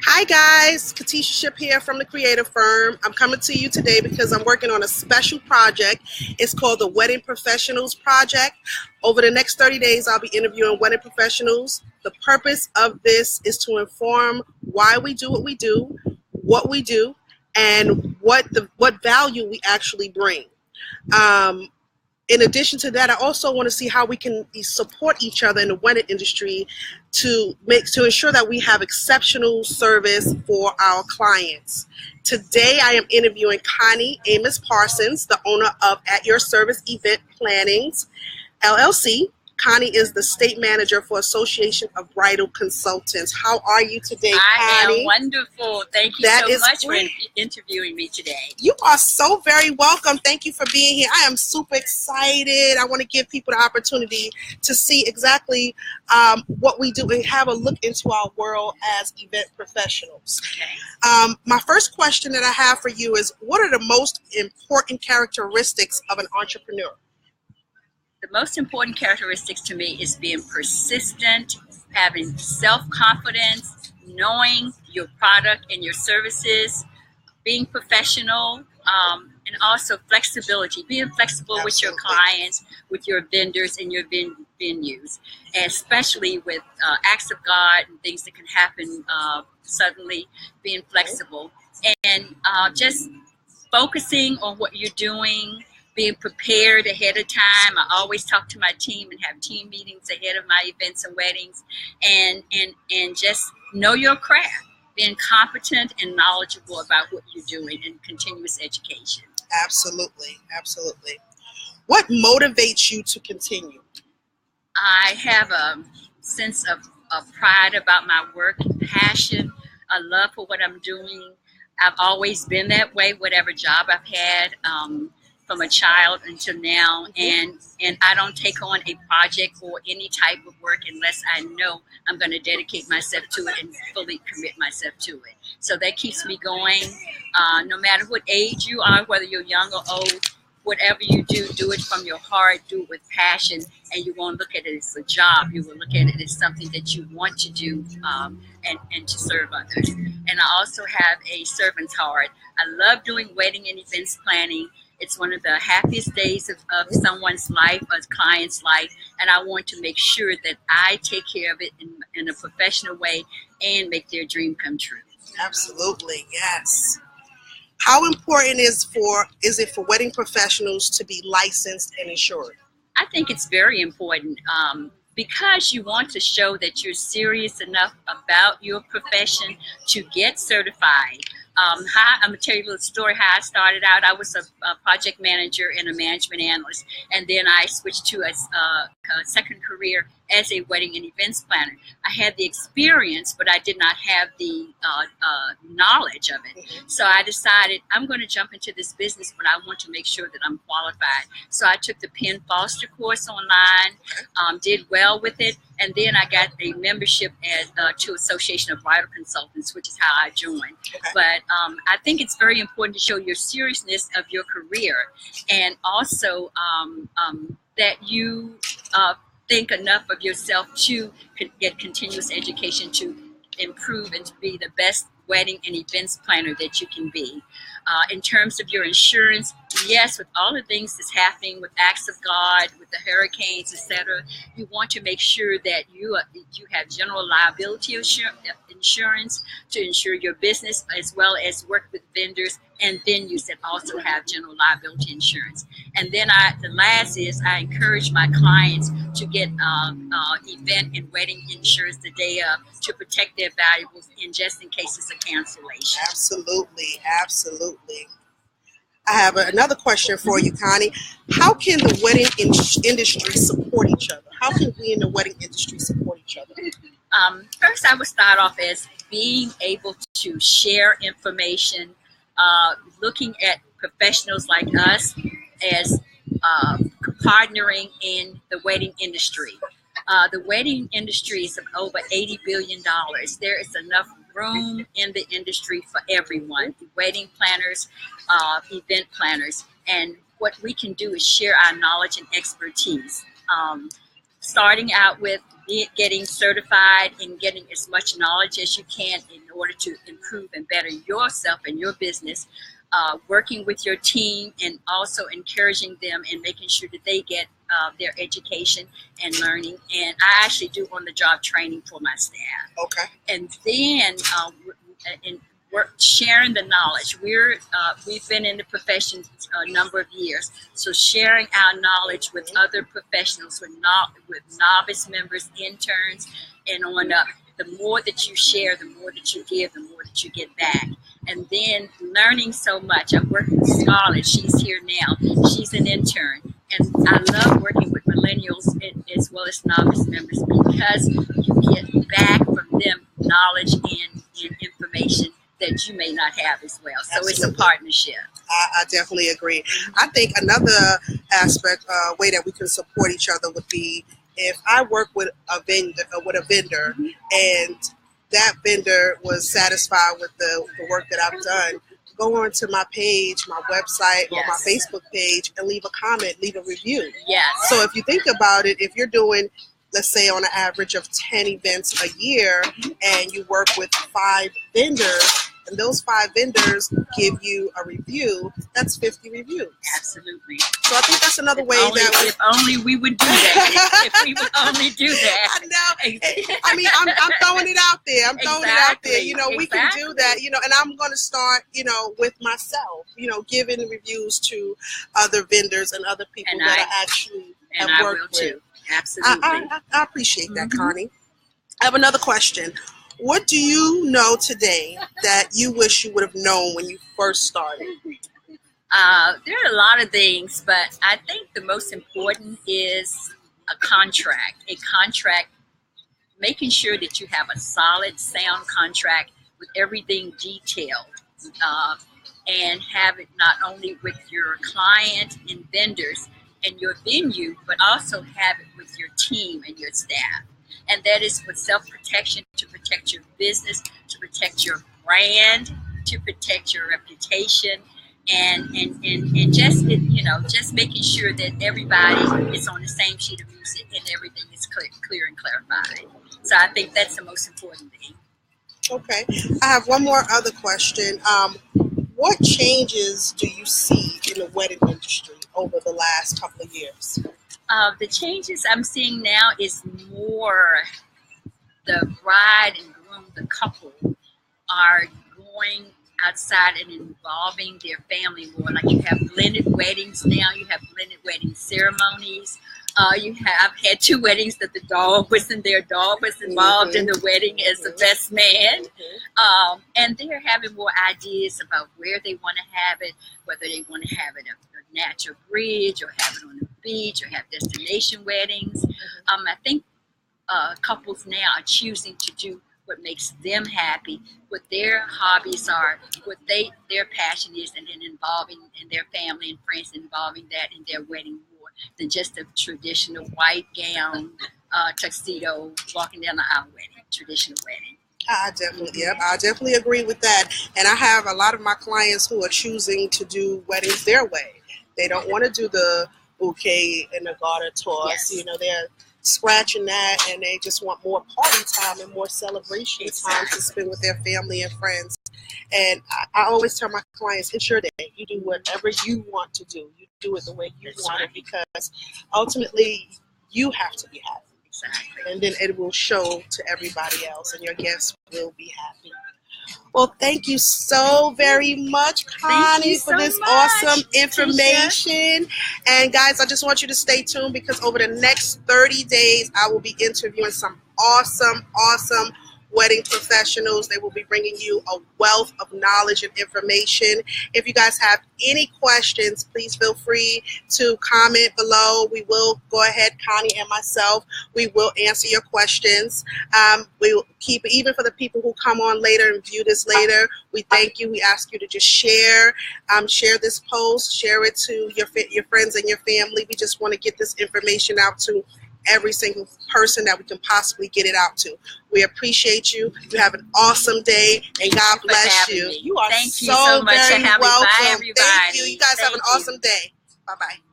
Hi guys, Katisha Shipp here from the Kreative firm. I'm coming to you today because I'm working on a special project. It's called the Wedding Professionals Project. Over the next 30 days, I'll be interviewing wedding professionals. The purpose of this is to inform why we do, what we do, and what value we actually bring. In addition to that, I also want to see how we can support each other in the wedding industry to ensure that we have exceptional service for our clients. Today, I am interviewing Connie Amos-Parsons, the owner of At Your Service Event Plannings, LLC. Connie is the state manager for Association of Bridal Consultants. How are you today, Connie? I am wonderful. Thank you so much for interviewing me today. You are so very welcome. Thank you for being here. I am super excited. I want to give people the opportunity to see exactly what we do and have a look into our world as event professionals. Okay. My first question that I have for you is, what are the most important characteristics of an entrepreneur? The most important characteristics to me is being persistent, having self-confidence, knowing your product and your services, being professional, and also flexibility, being flexible Absolutely. With your clients, with your vendors and your venues, especially with acts of God and things that can happen suddenly, being flexible, and just focusing on what you're doing, being prepared ahead of time. I always talk to my team and have team meetings ahead of my events and weddings, and just know your craft, being competent and knowledgeable about what you're doing, and continuous education. Absolutely, absolutely. What motivates you to continue? I have a sense of pride about my work, passion, a love for what I'm doing. I've always been that way, whatever job I've had. From a child until now, and I don't take on a project or any type of work unless I know I'm going to dedicate myself to it and fully commit myself to it. So that keeps me going. No matter what age you are, whether you're young or old, whatever you do it from your heart, do it with passion, and you won't look at it as a job. You will look at it as something that you want to do, and to serve others. And I also have a servant's heart. I love doing wedding and events planning. It's one of the happiest days of someone's life, a client's life, and I want to make sure that I take care of it in a professional way and make their dream come true. Absolutely, yes. How important is it for wedding professionals to be licensed and insured? I think it's very important because you want to show that you're serious enough about your profession to get certified. I'm going to tell you a little story how I started out. I was a project manager and a management analyst, and then I switched to a second career as a wedding and events planner. I had the experience, but I did not have the knowledge of it. So I decided I'm going to jump into this business, but I want to make sure that I'm qualified. So I took the Penn Foster course online, did well with it, and then I got a membership to Association of Bridal Consultants, which is how I joined. Okay. But I think it's very important to show your seriousness of your career, and also that you think enough of yourself to get continuous education to improve and to be the best wedding and events planner that you can be. In terms of your insurance, yes, with all the things that's happening with acts of God, with the hurricanes, etc., you want to make sure that you have general liability insurance to insure your business, as well as work with vendors and venues that also have general liability insurance. And then the last is I encourage my clients to get event and wedding insurance the day of to protect their valuables in just in cases of cancellation. Absolutely, absolutely. I have another question for you, Connie. How can the wedding industry support each other? How can we in the wedding industry support each other? First, I would start off as being able to share information, looking at professionals like us as partnering in the wedding industry. The wedding industry is over $80 billion. There is enough room in the industry for everyone, wedding planners, event planners, and what we can do is share our knowledge and expertise. starting out with getting certified and getting as much knowledge as you can in order to improve and better yourself and your business, working with your team and also encouraging them and making sure that they get their education and learning. And I actually do on-the-job training for my staff. Okay. And then we're sharing the knowledge. We've been in the profession a number of years, so sharing our knowledge with other professionals, with novice members, interns, and on up. The more that you share, the more that you give, the more that you get back. And then learning so much. I'm working with Scarlett. She's here now. She's an intern. And I love working with millennials as well as novice members because you get back from them knowledge and information that you may not have as well. So Absolutely. It's a partnership. I definitely agree. I think another aspect, way that we can support each other would be if I work with a vendor, and that vendor was satisfied with the work that I've done, go onto my page, my website, or my Facebook page and leave a comment, leave a review. Yes. So if you think about it, if you're doing, let's say on an average of 10 events a year, and you work with 5 vendors, and those 5 vendors give you a review, that's 50 reviews. Absolutely. So I think that's another way if only we would do that. If we would only do that. I know. I mean, I'm throwing it out there. I'm throwing it out there. You know, we can do that. You know, and I'm going to start, you know, with myself. You know, giving reviews to other vendors and other people that I actually have worked with. Too. Absolutely. I appreciate that, Connie. I have another question. What do you know today that you wish you would have known when you first started? There are a lot of things, but I think the most important is a contract. A contract, making sure that you have a solid, sound contract with everything detailed, and have it not only with your client and vendors and your venue, but also have it with your team and your staff. And that is for self-protection, to protect your business, to protect your brand, to protect your reputation, and just, you know, just making sure that everybody is on the same sheet of music and everything is clear and clarified. So I think that's the most important thing. Okay. I have one more other question. What changes do you see in the wedding industry over the last couple of years? The changes I'm seeing now is more the bride and groom, the couple, are going outside and involving their family more. Like you have blended weddings now, you have blended wedding ceremonies. You have had 2 weddings that the dog was involved in the wedding as the best man. And they're having more ideas about where they want to have it, whether they want to have it a natural bridge or have it on the beach or have destination weddings. I think couples now are choosing to do what makes them happy, what their hobbies are, what their passion is, and then involving in their family and friends, involving that in their wedding more than just a traditional white gown, tuxedo, walking down the aisle wedding, traditional wedding. I definitely agree with that. And I have a lot of my clients who are choosing to do weddings their way. They don't want to do the bouquet and the garter toss. Yes. You know, they're scratching that, and they just want more party time and more celebration time to spend with their family and friends. And I always tell my clients, it's your day. You do whatever you want to do. You do it the way you want it, because ultimately you have to be happy. Exactly. And then it will show to everybody else, and your guests will be happy. Well, thank you so very much, Connie, for this awesome information. And guys, I just want you to stay tuned, because over the next 30 days, I will be interviewing some awesome wedding professionals. They will be bringing you a wealth of knowledge and information. If you guys have any questions, please feel free to comment below. We will go ahead, Connie and myself, we will answer your questions. We will keep it, even for the people who come on later and view this later. We thank you. We ask you to just share this post, share it to your friends and your family. We just want to get this information out to every single person that we can possibly get it out to. We appreciate you. You have an awesome day, and God bless you. You are so very welcome. Thank you. You guys have an awesome day. Bye-bye.